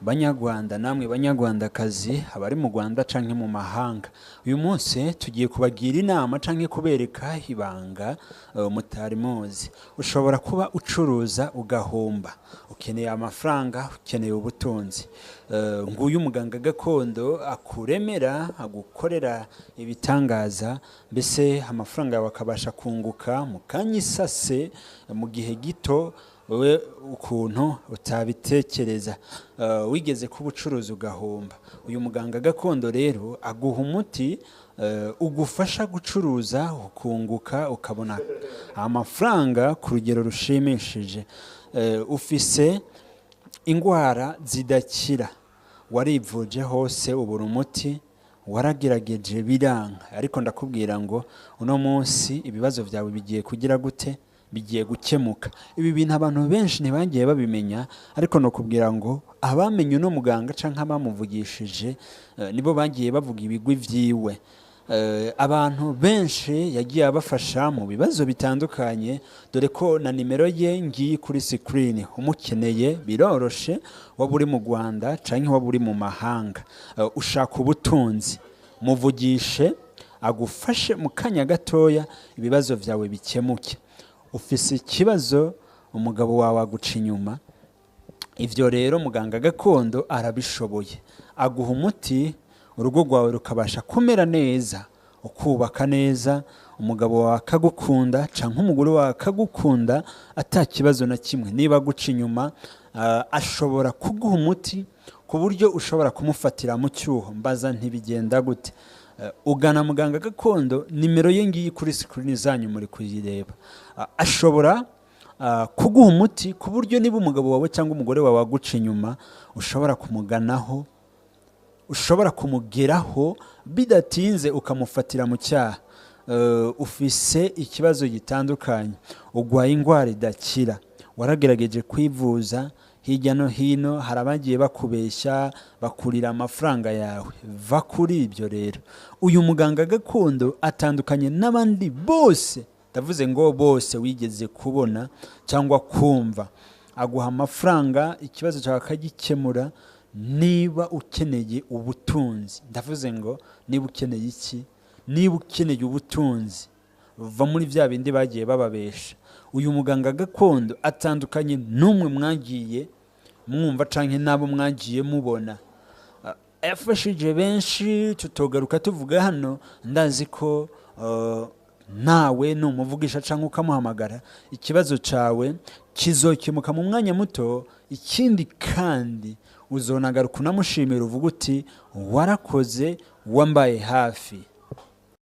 Banyarwanda namwe banyarwandakazi abari mu Rwanda canke mu mahanga, uyu munsi tugiye kubagira inama canke kubereka ibanga mutari muzi. Ushobora kuba ucuruza ugahomba, ukeneye amafaranga, ukeneye ubutunzi. Nguyu Muganga Gakondo akuremera, agukorera ibitangaza, mbese amafaranga yawe akabasha kunguka mu kanya isase mu gihe gito wewe ukuntu utabitekereza. Wigeze kuba ucuruza ugahomba, uyu Muganga Gakondo rero aguha umuti ugufasha gucuruza ukunguka ukabona amafaranga ku rugero rushimishije. Ufise ingwara zidakira, warivuje hose ubura umuti, waragerageje biranga, ariko ndakubwira ngo uno munsi ibibazo byawe bigiye kugira gute? Bigiye gukemuka. Ibi bintu abantu benshi ntibagiye babimenya, ariko no kubwira ngo abamenye uno muganga canke abamuvugishije nibo bagiye bavuga ibigwi vyiwe. Abantu benshi yagiye abafasha mu bibazo bitandukanye, dore ko na nimero ye ngiye kuri screen. Umukeneye biroroshe, waba uri mu Rwanda canke waba uri mu mahanga, ushaka ubutunzi, muvugishe agufashe mu kanya gatoya ibibazo vyawe bikemuke. Ufise ikibazo umugabo wawe aguca inyuma, ivyo rero Muganga Gakondo arabishoboye. Aguha umuti, urugo rwawe rukabasha kumera neza, ukubaka neza, umugabo wawe akagukunda canke umugore wawe akagukunda ata kibazo na kimwe. Niba aguca inyuma, ashobora kuguha umuti ku buryo ushobora kumufatira mu cyuho. Mbaza ntibigenda gute? Ugana Muganga Gakondo, nimero ye ngiye kuri screen zanyu muri kuyireba. Ashobora kuguha umuti ku buryo niba umugabo wawe cyangwa umugore wawe aguca inyuma, ushobora kumuganaho, ushobora kumugeraho bidatinze ukamufatira mu cyaha. Ufise ikibazo gitandukanye, ugwaye ingwara idakira, waragerageje kwivuza hirya no hino, harabagiye bakubeshya bakurira amafaranga yawe. Va kuri ibyo rero. Uyu Muganga Gakondo atandukanye n'abandi bose, ndavuze ngo bose wigeze kubona cyangwa kumva. Aguha amafaranga, ikibazo cyawe akagikemura. Niba ukeneye ubutunzi, ndavuze ngo niba ukeneye iki? Niba ukeneye ubutunzi, va muri vya bindi bagiye bababesha. Uyu Muganga Gakondo atandukanye n'umwe mwagiye mwumva canke nabo mwagiye mubona. Yafashije benshi, tutogaruka tuvuga hano. Ndazi ko nawe numuvugisha canke ukamuhamagara, ikibazo cawe kizokemuka mu mwanya muto. Ikindi kandi uzonagaruka unamushimira, uvuga uti warakoze, wambaye hafi.